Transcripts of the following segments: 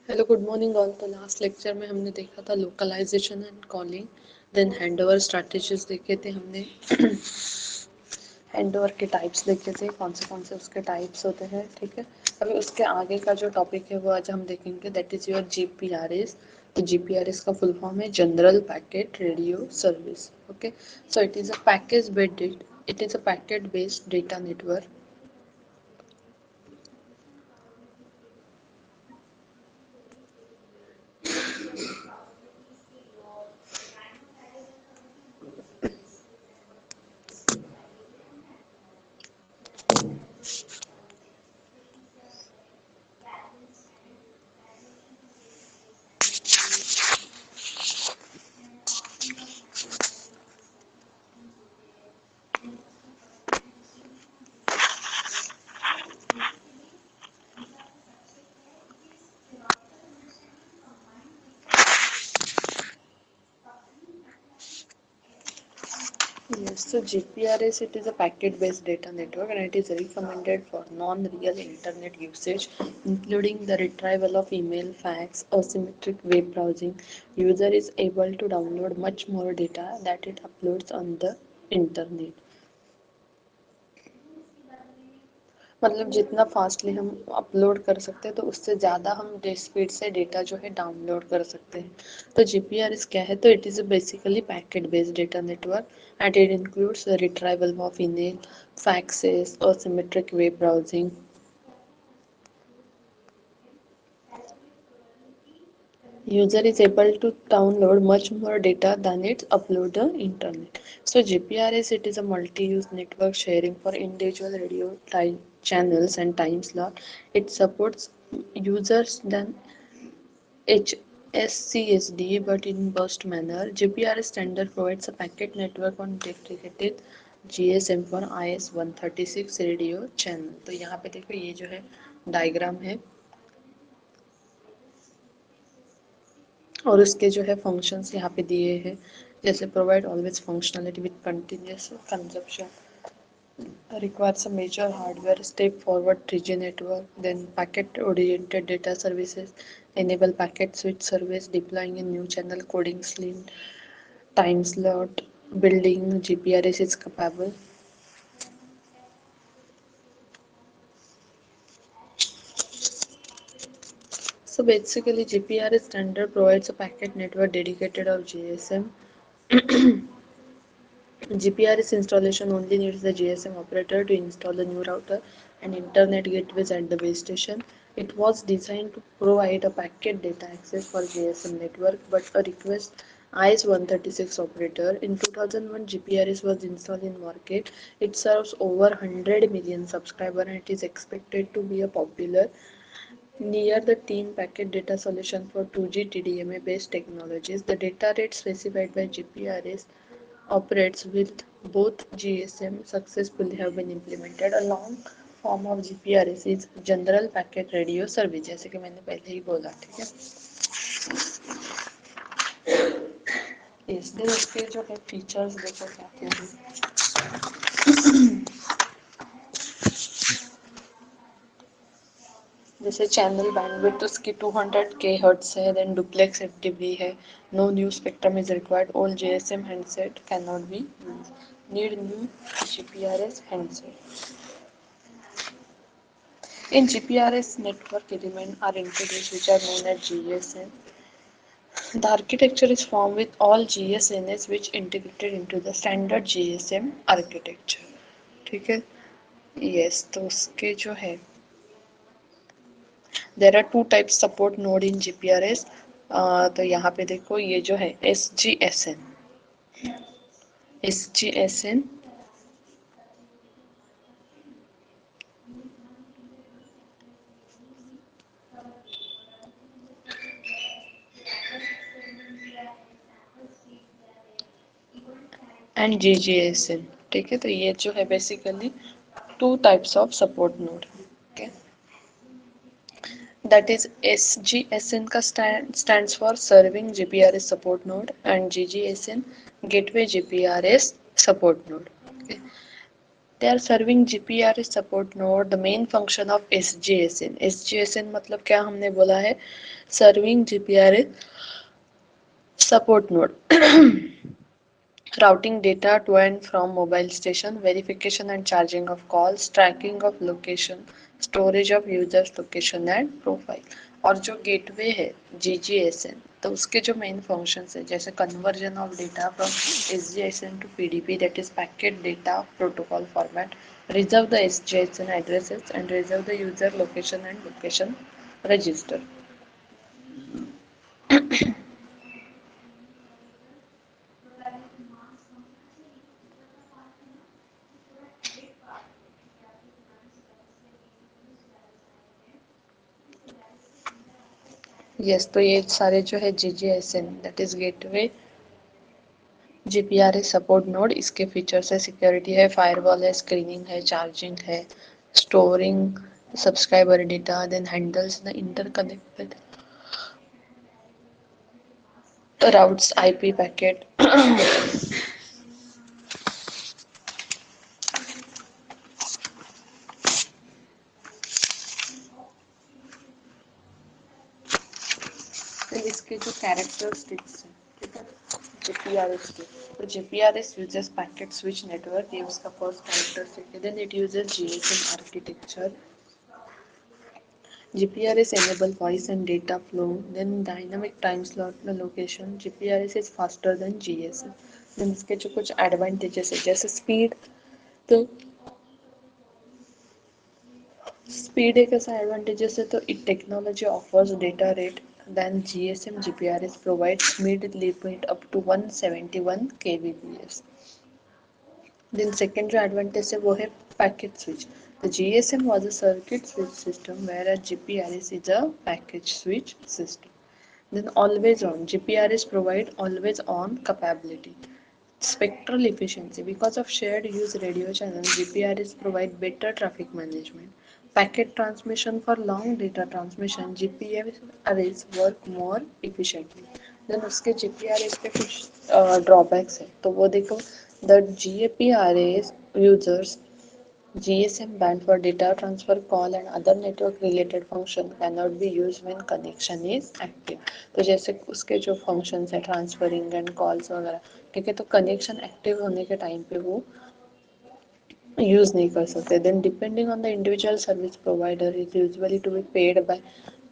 Hello good morning all. तो last lecture में हमने देखा था localisation and calling, then handover strategies देखे थे हमने। हैंडओवर के टाइप्स देखे थे, कौन से उसके टाइप्स होते हैं। ठीक है, अभी उसके आगे का जो टॉपिक है वो आज हम देखेंगे, दैट इज योर जीपीआरएस। तो जीपीआरएस का फुल फॉर्म है general packet radio service. Okay, so it is a packet based data network. Yes, so GPRS, it is a packet-based data network and it is recommended for non-real internet usage, including the retrieval of email, fax, asymmetric web browsing. User is able to download much more data that it uploads on the internet. मतलब जितना fastly हम upload कर सकते हैं तो उससे ज़्यादा हम स्पीड से डेटा जो है डाउनलोड कर सकते हैं. तो जीपीआरएस क्या है? तो it is basically packet based data network and it includes the retrieval of email, faxes और symmetric web browsing. User is able to download much more data than its upload the internet. So GPRS, it is a multi-use network sharing for individual radio time channels and time slot. It supports users than HSCSD but in burst manner. GPRS standard provides a packet network on dedicated GSM for IS-136 radio channel. तो यहाँ पे देखो ये जो है diagram है और उसके जो है फंक्शंस यहाँ पे दिए हैं, जैसे provide always functionality with continuous consumption, requires a major hardware step forward 3G network, then packet oriented data services, enable packet switch service, deploying a new channel coding slim, time slot, building GPRS is capable. So basically GPRS standard provides a packet network dedicated of GSM. GPRS installation only needs the GSM operator to install the new router and internet gateways at the base station. It was designed to provide a packet data access for GSM network, but a request IS-136 operator. In 2001, GPRS was installed in market. It serves over 100 million subscribers and it is expected to be a popular near the team packet data solution for 2G TDMA based technologies. The data rate specified by GPRS operates with both GSM successfully have been implemented. A long form of GPRS is General Packet Radio Service, जैसे कि मैंने पहले ही बोला. ठीक है, इसलिए उसके जो है फीचर्स देखो क्या क्या है. जैसे चैनल बैंडविड्थ उसकी 200 हर्ट्ज है, देन डुप्लेक्स एफडीबी है, no new spectrum is required, old GSM handset can not be need new GPRS handset. In GPRS network elements are introduced which are known as GSM. The architecture is formed with all GSNs which integrated into the standard GSM architecture. ठीक है, yes, तो उसके जो है there are two types support node in GPRS. तो यहाँ पे देखो ये जो है SGSN एंड GGSN. ठीक है, तो ये जो है basically two types of support node. Okay, that is SGSN का stands for Serving GPRS Support Node and GGSN Gateway GPRS Support Node. Okay. They are serving GPRS support node, the main function of SGSN. SGSN मतलब क्या हमने बोला है, serving GPRS support node. Routing data to and from mobile station, verification and charging of calls, tracking of location, storage of users location and profile. और जो gateway है GGSN, तो उसके जो मेन फंक्शंस है जैसे conversion of data from SGSN to PDP, that is packet data protocol format, reserve the SGSN addresses and reserve the user location and location register. Yes, तो ये सारे जो है GGSN that is gateway GPRS support node, इसके features है security है, firewall है, screening है, चार्जिंग है, storing subscriber data, then handles the interconnected routes IP packet. इसके जो कैरेक्टरिस्टिक्स हैं, ठीक है, GPRS के, तो GPRS uses packet switch network, ये उसका फर्स्ट कैरेक्टरिस्टिक है. Then it uses GSM architecture. GPRS enable voice and data flow, then dynamic time slot location. GPRS is faster than GSM. then इसके जो कुछ एडवांटेजेस है जैसे स्पीड, तो speed एक ऐसा एडवांटेजेस है, तो it technology offers data rate then GSM. GPRS provides mid limit up to 171 kbps. Then second जो एडवांटेज है वो है packet switch. The GSM was a circuit switch system whereas GPRS is a package switch system. Then always on, GPRS provide always on capability. Spectral efficiency, because of shared use radio channels, GPRS provide better traffic management. Packet transmission, for long data transmission GPRS work more efficiently. Then उसके GPRS पे कुछ drawbacks है, तो वो देखो. The GPRS users GSM band for data transfer, call and other network related function cannot be used when connection is active. तो जैसे उसके जो functions है ट्रांसफरिंग एंड कॉल्स वगैरह, ठीक है, तो कनेक्शन एक्टिव होने के टाइम पे वो यूज नहीं कर सकते. Then depending on the individual service provider is usually to be paid by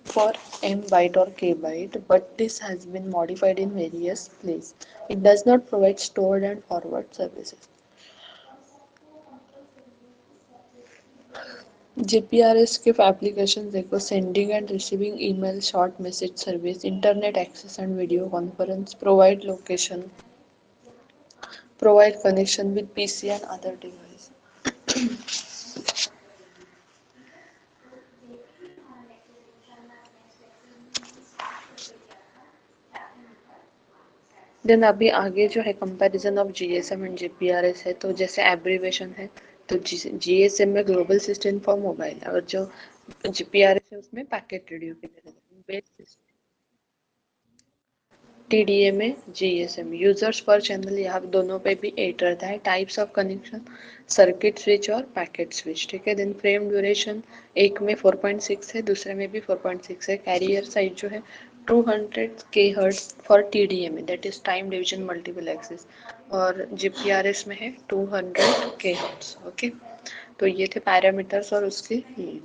for M byte or K byte, but this has been modified in various places. It does not provide stored and forward services. GPRS के application देखो, sending and receiving email, short message service, internet access and video conference, provide location, provide connection with PC and other device. Then अभी आगे जो है comparison of GSM and GPRS है, तो जैसे abbreviation है, तो GSM में ग्लोबल सिस्टम फॉर मोबाइल, और जो GPRS है उसमें पैकेट रेडियो के लिए. TDA में GSM यूजर्स पर चैनल, यहाँ दोनों पे भी 8 रहता है. Types of connection, circuit switch और पैकेट स्विच, ठीक है. देन फ्रेम ड्यूरेशन, एक में 4.6 है, दूसरे में भी 4.6 है. कैरियर साइज जो है 200 kHz फॉर TDA में, that is time division multiple access, और GPRS में है 200 kHz. ओके, तो ये थे पैरामीटर्स और उसके ये